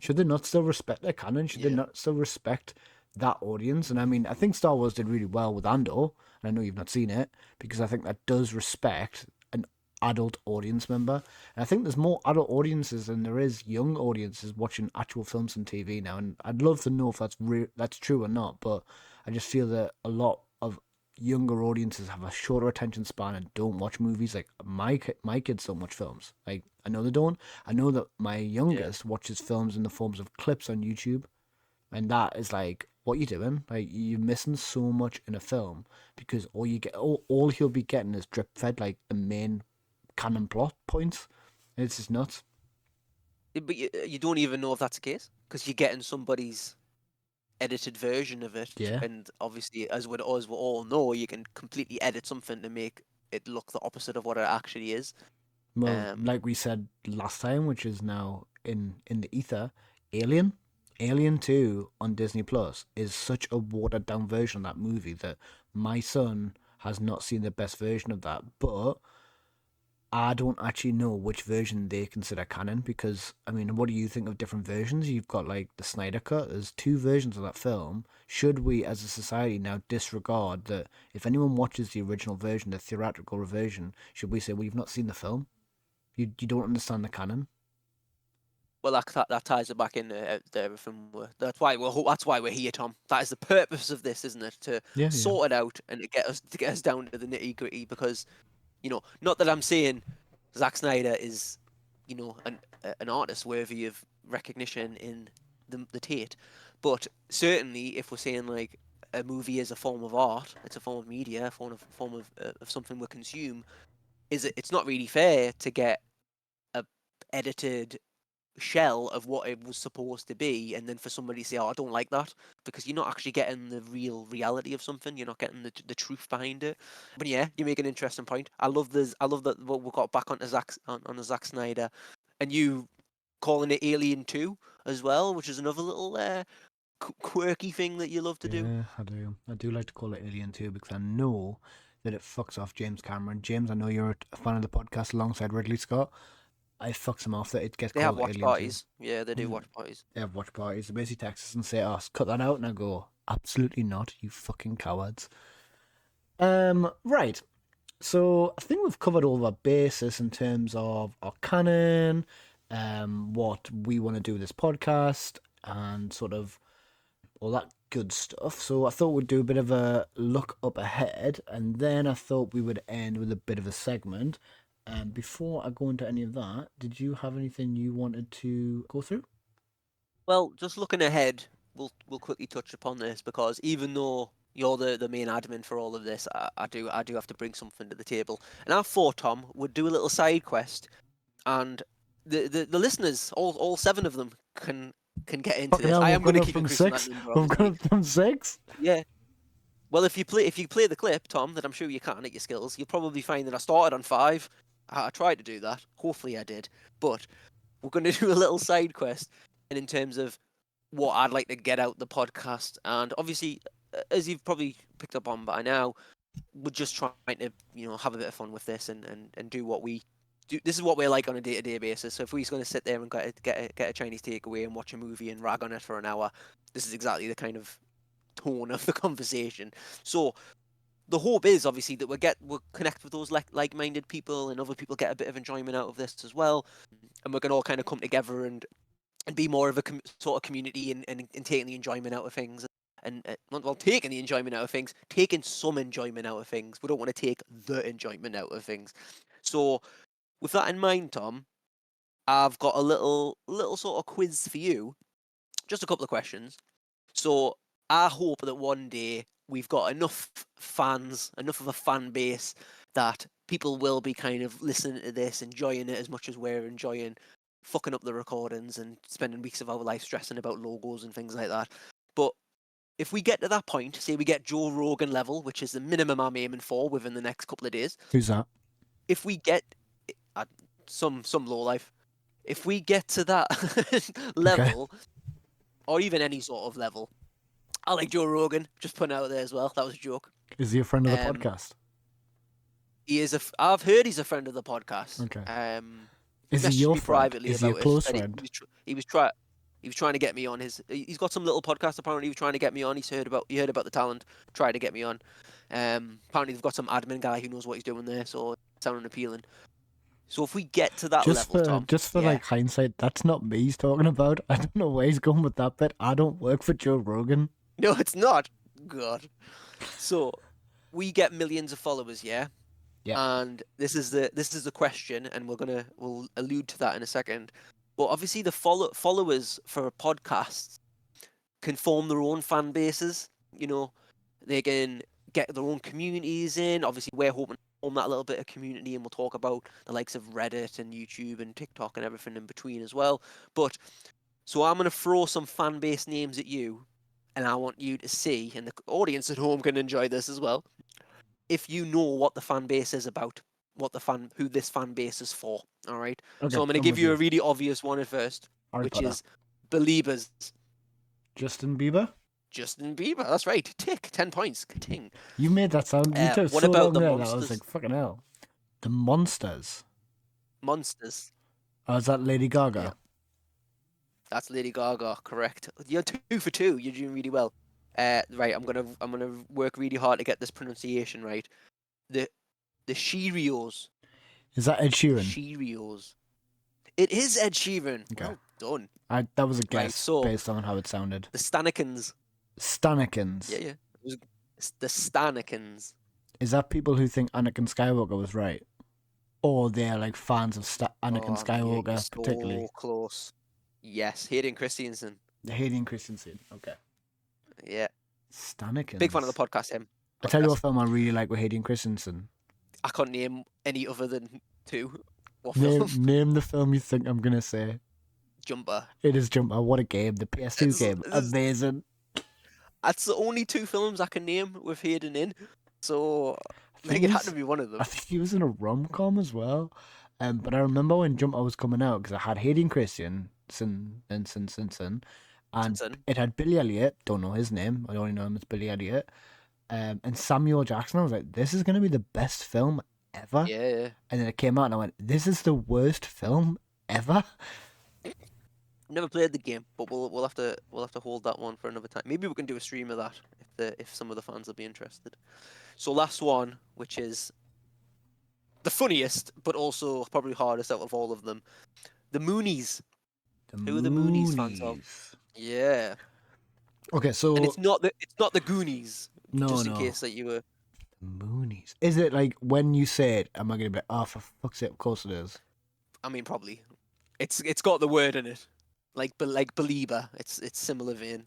should they not still respect their canon? Should they not still respect that audience? And I mean, I think Star Wars did really well with Andor, and I know you've not seen it, because I think that does respect an adult audience member. And I think there's more adult audiences than there is young audiences watching actual films and TV now. And I'd love to know if that's true or not, but I just feel that a lot of younger audiences have a shorter attention span and don't watch movies. Like my kids don't watch films. Like, I know they don't. I know that my youngest watches films in the forms of clips on YouTube, and that is like, what you doing? Like, you're missing so much in a film because all he'll be getting is drip fed like the main canon plot points. It's just nuts. But you don't even know if that's the case because you're getting somebody's edited version of it. Yeah. And obviously, as we all know, you can completely edit something to make it look the opposite of what it actually is. Well, like we said last time, which is now in the ether, Alien 2 on Disney Plus is such a watered down version of that movie that my son has not seen the best version of that, but I don't actually know which version they consider canon because, I mean, what do you think of different versions? You've got, like, the Snyder Cut. There's 2 versions of that film. Should we, as a society, now disregard that if anyone watches the original version, the theatrical version, should we say, well, you've not seen the film? You don't understand the canon? Well, that ties it back in to everything. That's why we're here, Tom. That is the purpose of this, isn't it? To sort it out and to get us down to the nitty gritty. Because, not that I'm saying Zack Snyder is, an artist worthy of recognition in the Tate, but certainly if we're saying like a movie is a form of art, it's a form of media, a form of something we consume, it's not really fair to get a edited shell of what it was supposed to be, and then for somebody to say, "Oh, I don't like that," because you're not actually getting the real reality of something. You're not getting the truth behind it. But yeah, you make an interesting point. I love this. I love that we got back onto on the Zack Snyder, and you calling it Alien 2 as well, which is another little quirky thing that you love to do. Yeah, I do. I do like to call it Alien 2 because I know that it fucks off James Cameron. James, I know you're a fan of the podcast alongside Ridley Scott. I fucks him off that it gets They have called watch Alien 2. parties. Yeah, they do watch parties. They have watch parties. They basically text us and say, "Oh, cut that out," and I go, "Absolutely not, you fucking cowards." Right. So I think we've covered all of our bases in terms of our canon, what we want to do with this podcast, and sort of all that good stuff. So I thought we'd do a bit of a look up ahead, and then I thought we would end with a bit of a segment. Before I go into any of that, did you have anything you wanted to go through? Well, just looking ahead, we'll quickly touch upon this because even though you're the main admin for all of this, I do have to bring something to the table. And I thought Tom would do a little side quest, and the listeners, all 7 of them, can get into Fucking this. hell, I we've am going to gone up keep from increasing that 6. number, We've gone obviously. up from 6. Yeah. Well, if you play the clip, Tom, that I'm sure you can at your skills, you'll probably find that I started on 5. I tried to do that. Hopefully, I did. But we're going to do a little side quest, and in terms of what I'd like to get out the podcast, and obviously, as you've probably picked up on by now, we're just trying to have a bit of fun with this and do what we do. This is what we're like on a day-to-day basis. So if we're going to sit there and get a Chinese takeaway and watch a movie and rag on it for an hour, this is exactly the kind of tone of the conversation. So the hope is obviously that we'll connect with those like-minded people, and other people get a bit of enjoyment out of this as well, and we're going to all kind of come together and be more of a sort of community and taking the enjoyment out of things. And well, taking the enjoyment out of things, taking some enjoyment out of things. We don't want to take the enjoyment out of things. So, with that in mind, Tom, I've got a little sort of quiz for you. Just a couple of questions. So, I hope that one day we've got enough fans, enough of a fan base that people will be kind of listening to this, enjoying it as much as we're enjoying fucking up the recordings and spending weeks of our life stressing about logos and things like that. But if we get to that point, say we get Joe Rogan level, which is the minimum I'm aiming for within the next couple of days. Who's that? If we get some low life, if we get to that level, or even any sort of level, I like Joe Rogan. Just putting it out there as well. That was a joke. Is he a friend of the podcast? He is I've heard he's a friend of the podcast. Okay. Is he your friend? Privately is he a about close it, friend? He was trying to get me on his. He's got some little podcast. Apparently, he was trying to get me on. He heard about the talent. Tried to get me on. Apparently, they've got some admin guy who knows what he's doing there, so it's sounding appealing. So if we get to that level, Tom, just for like hindsight, that's not me he's talking about. I don't know where he's going with that bit. I don't work for Joe Rogan. No, it's not. God. So we get millions of followers, yeah. Yeah. And this is the question, and we'll allude to that in a second. But obviously, the followers for podcasts can form their own fan bases. They can get their own communities in. Obviously, we're hoping to form that little bit of community, and we'll talk about the likes of Reddit and YouTube and TikTok and everything in between as well. But so I'm going to throw some fan base names at you, and I want you to see, and the audience at home can enjoy this as well, if you know what the fan base is about, who this fan base is for. All right. Okay, So I'm going to give you a really obvious one at first, which is Beliebers. Justin Bieber. Justin Bieber. That's right. Tick. 10 points. Ting. You made that sound. You took what so about long the there Monsters? that I was like, fucking hell. The Monsters. Monsters. Oh, is that Lady Gaga? Yeah. That's Lady Gaga. Correct. You're 2 for 2. You're doing really well. Right. I'm gonna work really hard to get this pronunciation right. The Cheerios. Is that Ed Sheeran? Cheerios. It is Ed Sheeran. Okay. Well done. That was a guess based on how it sounded. The Stanikins. Stanikins. Yeah. It was the Stanikins. Is that people who think Anakin Skywalker was right? Or they're like fans of Anakin Skywalker particularly? So close. Yes, Hayden Christensen. The Hayden Christensen. Okay. Yeah. Stannikins. Big fan of the podcast, him. I tell you what film I really like with Hayden Christensen. I can't name any other than two. What Name, film? name the film you think I'm going to say. Jumper. It is Jumper. What a game. The PS2 game. Amazing. That's the only two films I can name with Hayden in. So I think it had to be one of them. I think he was in a rom-com as well. But I remember when Jumper was coming out, because I had Hayden Christensen, and it had Billy Elliot. Don't know his name. I only know him as Billy Elliot. And Samuel Jackson. I was like, this is going to be the best film ever. Yeah. And then it came out and I went, this is the worst film ever. Never played the game, but we'll have to hold that one for another time. Maybe we can do a stream of that if some of the fans will be interested. So last one, which is the funniest, but also probably hardest out of all of them, the Moonies. Who are the Moonies fans of? Yeah. Okay, so and it's not the Goonies. No, just in case that you were. Moonies. Is it like when you say it? Am I gonna be like, oh, for fuck's sake? Of course it is. I mean, probably. It's got the word in it, like believer. It's similar vein.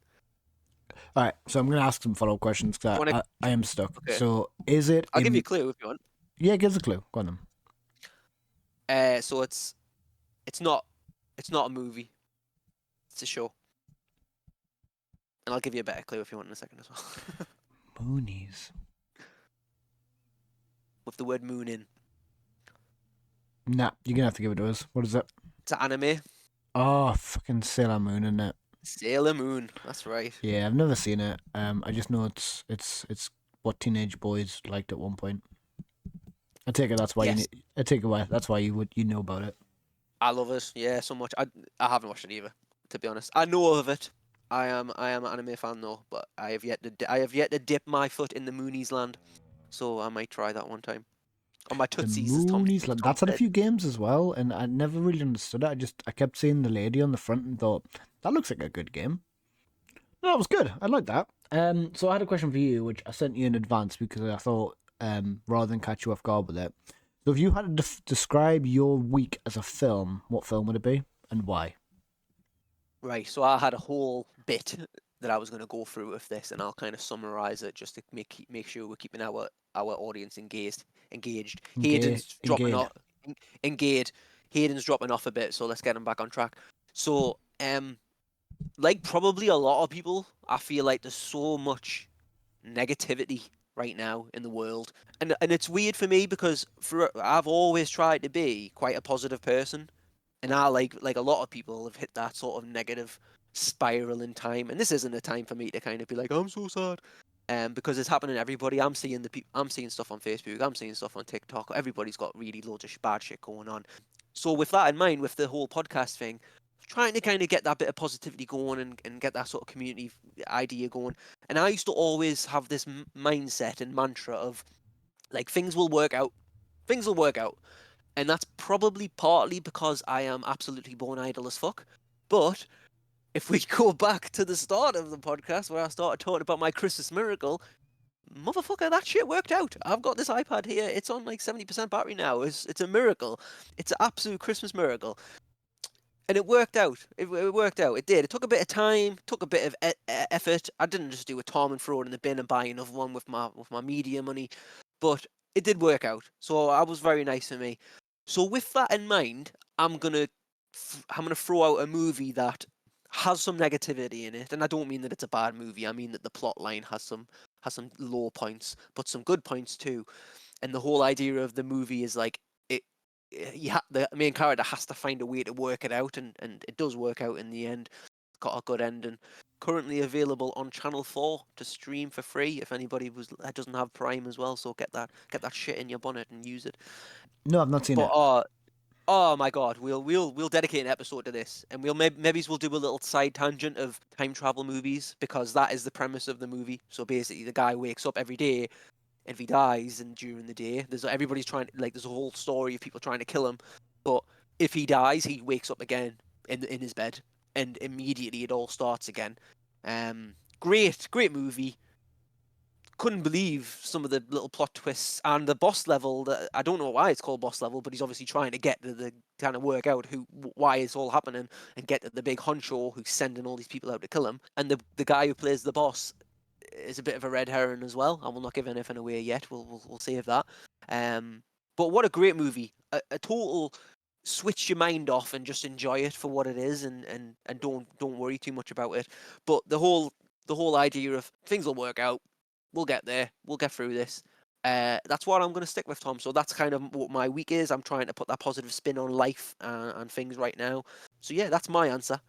All right, so I'm gonna ask some follow-up questions because I am stuck. Okay. So is it? I'll give you a clue if you want. Yeah, give us a clue. Go on then. So it's not a movie. It's a show. And I'll give you a better clue if you want in a second as well. Moonies. With the word moon in. Nah, you're gonna have to give it to us. What is it? It's an anime. Oh, fucking Sailor Moon, isn't it? Sailor Moon. That's right. Yeah, I've never seen it. I just know it's what teenage boys liked at one point. I take it that's why that's why you know about it. I love it. Yeah, so much. I haven't watched it either, to be honest. I know of it. I am an anime fan though, but I have yet to dip my foot in the Moonies land. So I might try that one time. On my Tootsies. The Moonies land. That's had a few games as well, and I never really understood it. I kept seeing the lady on the front and thought that looks like a good game. No, it was good. I like that. So I had a question for you, which I sent you in advance because I thought rather than catch you off guard with it. So if you had to describe your week as a film, what film would it be and why? Right, so I had a whole bit that I was going to go through with this, and I'll kind of summarize it just to make sure we're keeping our audience engaged. Hayden's dropping off. Engaged. Hayden's dropping off a bit, so let's get him back on track. So, like probably a lot of people, I feel like there's so much negativity right now in the world, and it's weird for me because I've always tried to be quite a positive person. And I like a lot of people have hit that sort of negative spiral in time, and this isn't a time for me to kind of be like, I'm so sad, because it's happening to everybody. I'm seeing stuff on Facebook, I'm seeing stuff on TikTok. Everybody's got really loads of bad shit going on. So with that in mind, with the whole podcast thing, trying to kind of get that bit of positivity going and get that sort of community idea going. And I used to always have this mindset and mantra of like things will work out. And that's probably partly because I am absolutely born idle as fuck. But if we go back to the start of the podcast where I started talking about my Christmas miracle, motherfucker, that shit worked out. I've got this iPad here. It's on like 70% battery now. It's a miracle. It's an absolute Christmas miracle. And it worked out. It worked out. It did. It took a bit of time, took a bit of effort. I didn't just do a Tom and throw it in the bin and buy another one with my media money. But it did work out. So that was very nice of me. So with that in mind, I'm gonna throw out a movie that has some negativity in it, and I don't mean that it's a bad movie. I mean that the plot line has some low points, but some good points too. And the whole idea of the movie is like the main character has to find a way to work it out, and it does work out in the end. It's got a good ending. Currently available on Channel 4 to stream for free if anybody doesn't have Prime as well. So get that shit in your bonnet and use it. No, I've not seen it. Oh my god, we'll dedicate an episode to this, and maybe we'll do a little side tangent of time travel movies because that is the premise of the movie. So basically, the guy wakes up every day, and if he dies, and during the day, there's a whole story of people trying to kill him, but if he dies, he wakes up again in his bed, and immediately it all starts again. Great movie. Couldn't believe some of the little plot twists and the boss level. That I don't know why it's called boss level, but he's obviously trying to get to the kind of work out why it's all happening and get to the big honcho who's sending all these people out to kill him. And the guy who plays the boss, is a bit of a red herring as well. I will not give anything away yet. We'll save that. But what a great movie! A total switch your mind off and just enjoy it for what it is, and don't worry too much about it. But the whole idea of things will work out. We'll get there. We'll get through this. That's what I'm going to stick with, Tom. So that's kind of what my week is. I'm trying to put that positive spin on life and things right now. So yeah, that's my answer.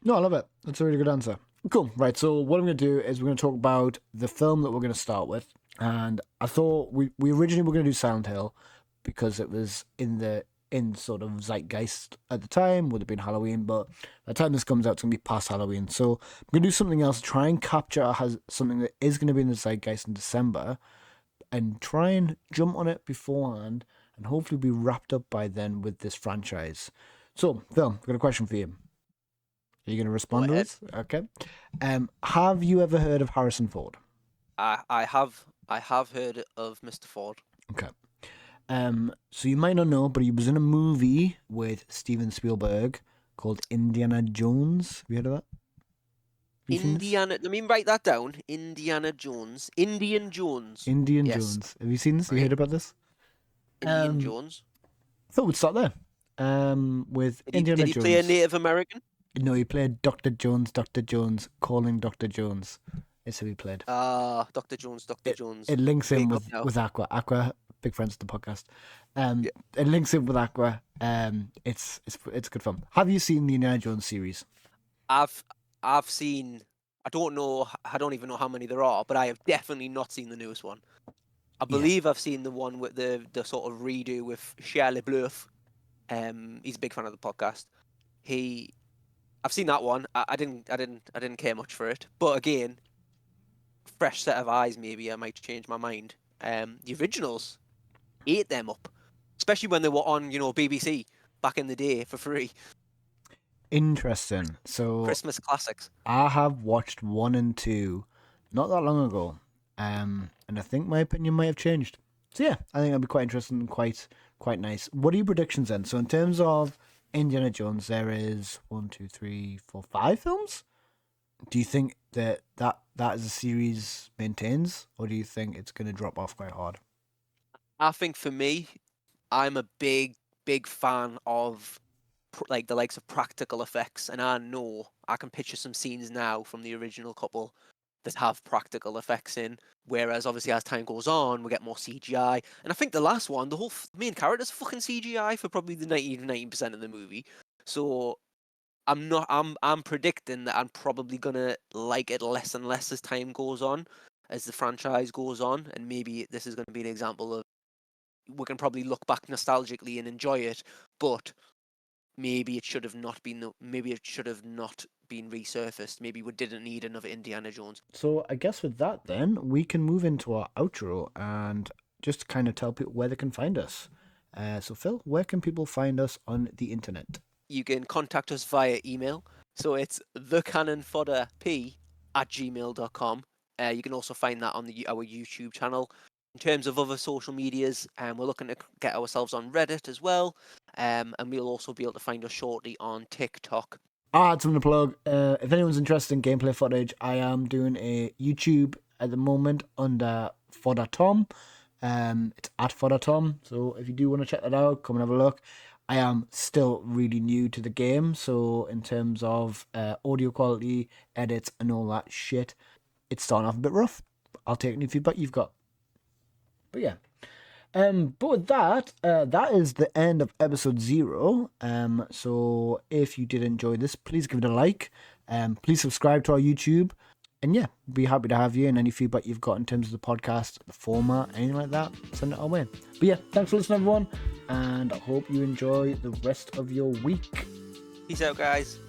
No, I love it. That's a really good answer. Cool. Right, so what I'm going to do is we're going to talk about the film that we're going to start with. And I thought we originally were going to do Silent Hill because it was in sort of zeitgeist at the time, would have been Halloween, but by the time this comes out, it's going to be past Halloween. So I'm going to do something else, try and capture something that is going to be in the zeitgeist in December, and try and jump on it beforehand, and hopefully be wrapped up by then with this franchise. So, Phil, I've got a question for you. Are you going to respond to this? Okay. Have you ever heard of Harrison Ford? I have heard of Mr. Ford. Okay. So you might not know, but he was in a movie with Steven Spielberg called Indiana Jones. Have you heard of that? Let me write that down. Indiana Jones. Indian Jones. Indian Yes. Jones. Have you seen this? Have you heard about this? Indian Jones. I thought we'd start there. With Indiana Jones. Did he play a Native American? No, he played Dr. Jones, calling Dr. Jones. Is who he played. Dr. Jones. It links in with Aqua. Aqua, big friends of the podcast. It links in with Aqua. It's good fun. Have you seen the Indiana Jones series? I've seen. I don't even know how many there are, but I have definitely not seen the newest one. I believe I've seen the one with the sort of redo with Shia LaBeouf. He's a big fan of the podcast. I've seen that one. I didn't care much for it, but again, fresh set of eyes. Maybe I might change my mind. The originals ate them up, especially when they were on BBC back in the day for free. Interesting. So Christmas classics. I have watched 1 and 2 not that long ago, and I think my opinion might have changed. So yeah, I think that'll be quite interesting and quite nice. What are your predictions then? So in terms of Indiana Jones, there is 1, 2, 3, 4, 5 films. Do you think that as a series maintains, or do you think it's going to drop off quite hard? I think for me, I'm a big fan of like the likes of practical effects, and I know I can picture some scenes now from the original couple that have practical effects in, whereas obviously as time goes on we get more CGI, and I think the last one, the whole main character's fucking CGI for probably the 90% of the movie. So I'm predicting that I'm probably gonna like it less and less as time goes on, as the franchise goes on, and maybe this is gonna be an example of we can probably look back nostalgically and enjoy it, but maybe it should have not been resurfaced. Maybe we didn't need another Indiana Jones. So I guess with that then, we can move into our outro and just kind of tell people where they can find us. So Phil, where can people find us on the internet? You can contact us via email. So it's thecanonfodderp@gmail.com. You can also find that on our YouTube channel. In terms of other social medias, we're looking to get ourselves on Reddit as well, and we'll also be able to find us shortly on TikTok. I had something to plug. If anyone's interested in gameplay footage, I am doing a YouTube at the moment under Fodder Tom. It's at Fodder Tom, so if you do want to check that out, come and have a look. I am still really new to the game, so in terms of audio quality, edits, and all that shit, it's starting off a bit rough. I'll take any feedback you've got. But yeah. But with that, that is the end of episode 0. So if you did enjoy this, please give it a like. Please subscribe to our YouTube. And yeah, be happy to have you, and any feedback you've got in terms of the podcast, the format, anything like that, send it our way. But yeah, thanks for listening, everyone, and I hope you enjoy the rest of your week. Peace out, guys.